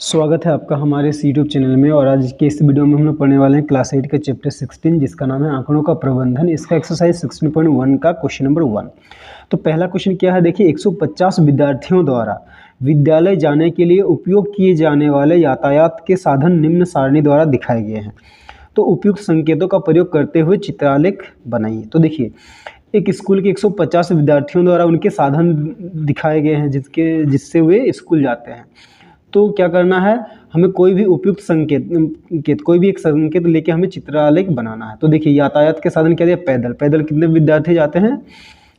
स्वागत है आपका हमारे इस यूट्यूब चैनल में। और आज के इस वीडियो में हम लोग पढ़ने वाले हैं क्लास 8 का चैप्टर 16 जिसका नाम है आंकड़ों का प्रबंधन। इसका एक्सरसाइज 16.1 का क्वेश्चन नंबर 1। तो पहला क्वेश्चन क्या है, देखिए 150 विद्यार्थियों द्वारा विद्यालय जाने के लिए उपयोग किए जाने वाले यातायात के साधन निम्न सारणी द्वारा दिखाए गए हैं। तो उपयुक्त संकेतों का प्रयोग करते हुए चित्रालेख बनाइए। तो देखिए एक स्कूल के 150 विद्यार्थियों द्वारा उनके साधन दिखाए गए हैं जिससे वे स्कूल जाते हैं। तो क्या करना है, हमें कोई भी उपयुक्त संकेत कोई भी एक संकेत लेके हमें चित्रालेख बनाना है। तो देखिए यातायात के साधन क्या दिया, पैदल कितने विद्यार्थी जाते हैं,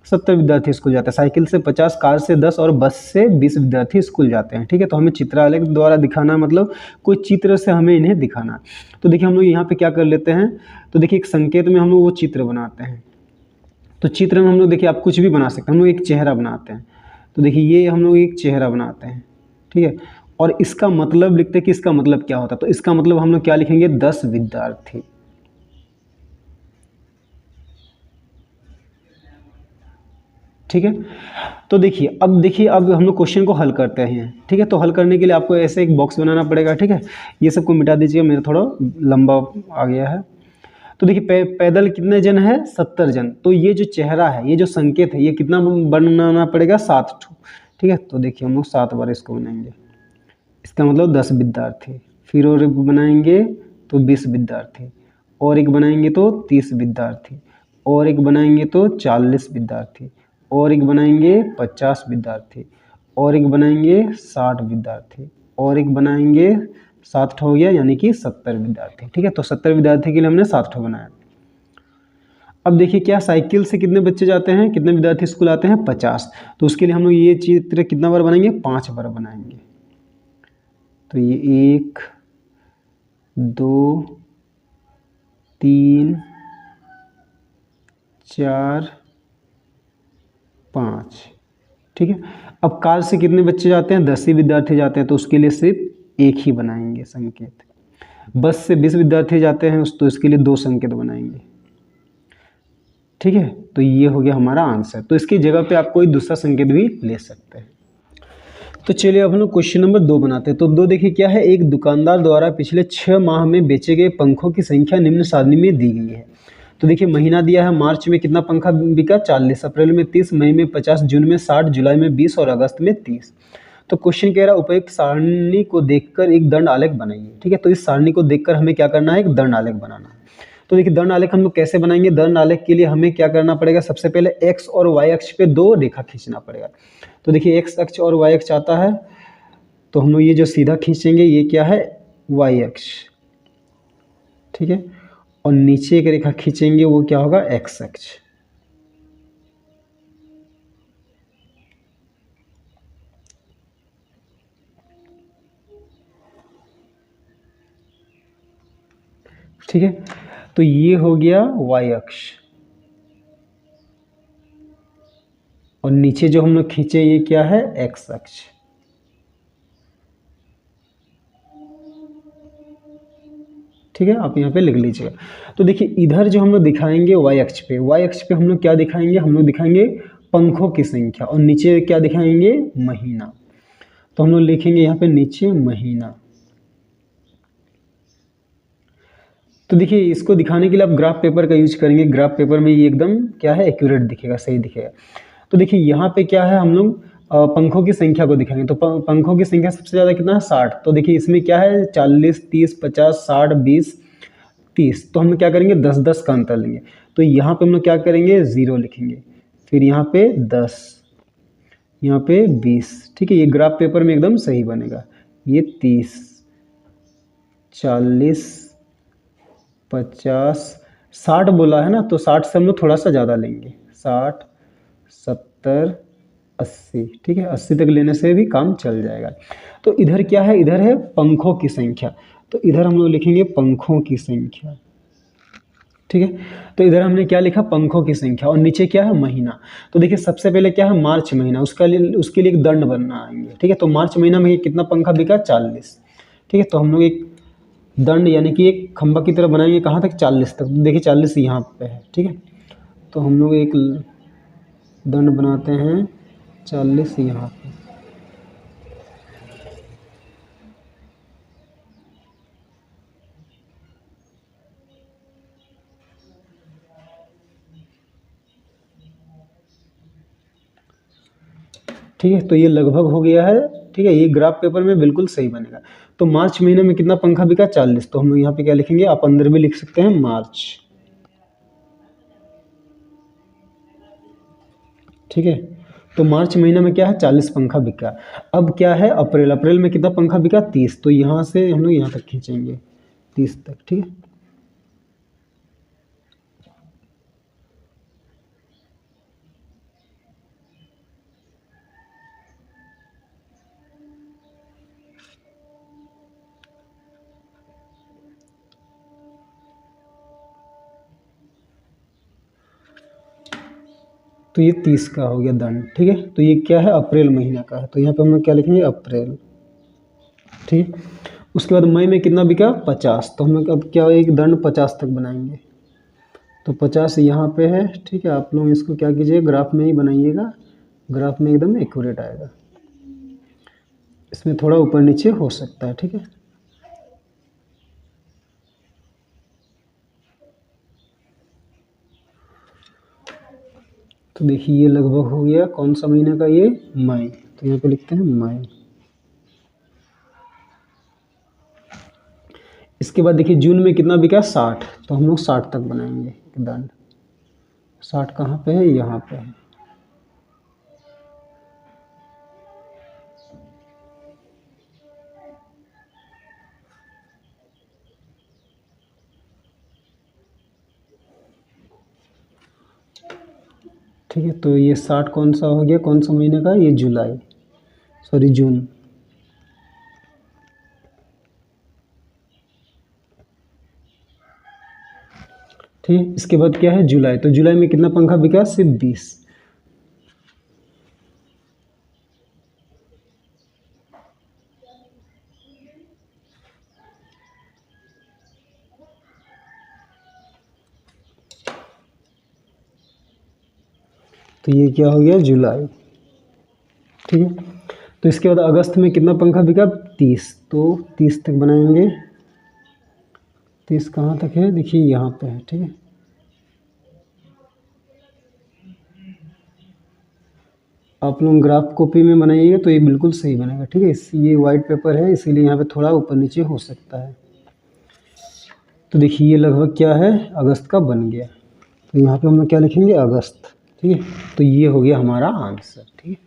70 विद्यार्थी स्कूल जाते हैं। साइकिल से 50, कार से 10 और बस से 20 विद्यार्थी स्कूल जाते हैं। ठीक है, तो हमें चित्रालेख द्वारा दिखाना मतलब कोई चित्र से हमें इन्हें दिखाना। तो देखिए हम लोग यहाँ पे क्या कर लेते हैं, तो देखिए एक संकेत में हम लोग वो चित्र बनाते हैं। तो चित्र में हम लोग देखिए आप कुछ भी बना सकते हैं। हम लोग एक चेहरा बनाते हैं। तो देखिए ये हम लोग एक चेहरा बनाते हैं, ठीक है, और इसका मतलब लिखते हैं कि इसका मतलब क्या होता है। तो इसका मतलब हम लोग क्या लिखेंगे, 10 विद्यार्थी। ठीक है, तो देखिए अब हम लोग क्वेश्चन को हल करते हैं। ठीक है, तो हल करने के लिए आपको ऐसे एक बॉक्स बनाना पड़ेगा। ठीक है, ये सबको मिटा दीजिएगा, मेरा थोड़ा लंबा आ गया है। तो देखिए पैदल कितने जन है, 70 जन। तो ये जो चेहरा है, ये जो संकेत है, ये कितना बनाना पड़ेगा, 7 ठो। ठीक है, तो देखिए हम लोग 7 बार इसको बनाएंगे। इसका मतलब 10 विद्यार्थी। फिर और एक बनाएंगे तो 20 विद्यार्थी, और एक बनाएंगे तो 30 विद्यार्थी, और एक बनाएंगे तो 40 विद्यार्थी, और एक बनाएंगे 50 विद्यार्थी, और एक बनाएंगे 60 विद्यार्थी, और एक बनाएंगे 7 ठो हो गया, यानी कि 70 विद्यार्थी। ठीक है, तो 70 विद्यार्थी के लिए हमने 7 ठो बनाया। अब देखिए क्या, साइकिल से कितने बच्चे जाते हैं, कितने विद्यार्थी स्कूल आते हैं, 50। तो उसके लिए हम लोग ये चित्र कितना बार बनाएंगे, 5 बार बनाएंगे। तो ये 1 2 3 4 5। ठीक है, अब कार से कितने बच्चे जाते हैं, 10 ही विद्यार्थी जाते हैं। तो उसके लिए सिर्फ एक ही बनाएंगे संकेत। बस से 20 विद्यार्थी जाते हैं तो इसके लिए 2 संकेत बनाएंगे। ठीक है, तो ये हो गया हमारा आंसर। तो इसकी जगह पे आप कोई दूसरा संकेत भी ले सकते हैं। तो चलिए अब हम लोग क्वेश्चन नंबर 2 बनाते हैं। तो 2 देखिए क्या है, एक दुकानदार द्वारा पिछले 6 माह में बेचे गए पंखों की संख्या निम्न सारणी में दी गई है। तो देखिए महीना दिया है, मार्च में कितना पंखा बिका, 40, अप्रैल में 30, मई में 50, जून में 60, जुलाई में 20 और अगस्त में 30। तो क्वेश्चन कह रहा है उपयुक्त सारणी को देखकर एक दंड आलेख बनाइए। ठीक है, तो इस सारणी को देखकर हमें क्या करना है, एक दंड आलेख बनाना है। तो देखिए दंड आलेख हम लोग कैसे बनाएंगे, दंड आलेख के लिए हमें क्या करना पड़ेगा, सबसे पहले एक्स और वाई अक्ष पे 2 रेखा खींचना पड़ेगा। तो देखिए एक्स अक्ष और वाई अक्ष आता है, तो हम लोग ये जो सीधा खींचेंगे ये क्या है, वाई अक्ष। ठीक है, और नीचे एक रेखा खींचेंगे वो क्या होगा, एक्स अक्ष। ठीक है, तो ये हो गया वाई अक्ष, और नीचे जो हम लोग खींचे ये क्या है, एक्स अक्ष। ठीक है, आप यहाँ पे लिख लीजिएगा। तो देखिए इधर जो हम लोग दिखाएंगे वाई अक्ष पे हम लोग क्या दिखाएंगे, हम लोग दिखाएंगे पंखों की संख्या, और नीचे क्या दिखाएंगे, महीना। तो हम लोग लिखेंगे यहाँ पे नीचे महीना। तो देखिए इसको दिखाने के लिए आप ग्राफ पेपर का यूज करेंगे। ग्राफ पेपर में ये एकदम क्या है, एक्यूरेट दिखेगा, सही दिखेगा। तो देखिए यहाँ पे क्या है, हम लोग पंखों की संख्या को दिखाएंगे। तो पंखों की संख्या सबसे ज़्यादा कितना है, 60। तो देखिए इसमें क्या है, 40, 30, 50, 60, 20, 30। तो हम लोग क्या करेंगे, 10-10 का अंतर लेंगे। तो यहाँ पे हम लोग क्या करेंगे, 0 लिखेंगे, फिर यहाँ पे 10, यहाँ पे 20। ठीक है, ये ग्राफ पेपर में एकदम सही बनेगा। ये 30, 40, 50, 60 बोला है ना, तो 60 से हम लोग थोड़ा सा ज़्यादा लेंगे, 60, 70, 80। ठीक है, 80 तक लेने से भी काम चल जाएगा। तो इधर क्या है, इधर है पंखों की संख्या। तो इधर हम लोग लिखेंगे पंखों की संख्या। ठीक है, तो इधर हमने क्या लिखा, पंखों की संख्या, और नीचे क्या है, महीना। तो देखिए सबसे पहले क्या है, मार्च महीना, उसके लिए एक दंड बनना आएंगे। ठीक है, तो मार्च महीना में कितना पंखा बिका, 40। ठीक है, तो हम लोग एक दंड यानी कि एक खंभा की तरह बनाएंगे, कहाँ तक, 40 तक। देखिए 40 यहाँ पे है। ठीक है, तो हम लोग एक दंड बनाते हैं 40 यहाँ पे। ठीक है, तो ये लगभग हो गया है। ठीक है, ये ग्राफ पेपर में बिल्कुल सही बनेगा। तो मार्च महीने में कितना पंखा बिका? 40। तो हम लोग यहाँ पे क्या लिखेंगे, आप अंदर भी लिख सकते हैं मार्च। ठीक है, तो मार्च महीना में क्या है, 40 पंखा बिका। अब क्या है अप्रैल, अप्रैल में कितना पंखा बिका? 30। तो यहाँ से हम लोग यहाँ तक खींचेंगे 30 तक। ठीक है, तो ये 30 का हो गया दंड। ठीक है, तो ये क्या है, अप्रैल महीना का है। तो यहाँ पे हम लोग क्या लिखेंगे, अप्रैल। ठीक है, उसके बाद मई में कितना बिका? 50। तो हम लोग अब क्या, एक दंड 50 तक बनाएंगे। तो 50 यहाँ पे है। ठीक है, आप लोग इसको क्या कीजिए, ग्राफ में ही बनाइएगा, ग्राफ में एकदम एक्यूरेट आएगा। इसमें थोड़ा ऊपर नीचे हो सकता है। ठीक है, तो देखिए ये लगभग हो गया। कौन सा महीने का? ये मई। तो यहाँ पे लिखते हैं मई। इसके बाद देखिए जून में कितना बिका? 60। तो हम लोग 60 तक बनाएंगे दंड। 60 कहाँ पे है? यहाँ पे है। ठीक है, तो ये 60 कौन सा हो गया, कौन सा महीने का? ये जुलाई, सॉरी जून। ठीक है, इसके बाद क्या है, जुलाई। तो जुलाई में कितना पंखा बिका? सिर्फ 20। तो ये क्या हो गया, जुलाई। ठीक है, तो इसके बाद अगस्त में कितना पंखा बिका? 30। तो 30 तक बनाएंगे। 30 कहाँ तक है? देखिए यहाँ पे है। ठीक है, आप लोग ग्राफ कॉपी में बनाइएगा तो ये बिल्कुल सही बनेगा। ठीक है, ये वाइट पेपर है इसीलिए यहाँ पे थोड़ा ऊपर नीचे हो सकता है। तो देखिए ये लगभग क्या है, अगस्त का बन गया। तो यहाँ पे हम लोग क्या लिखेंगे, अगस्त। ठीक है, तो ये हो गया हमारा आंसर। ठीक है।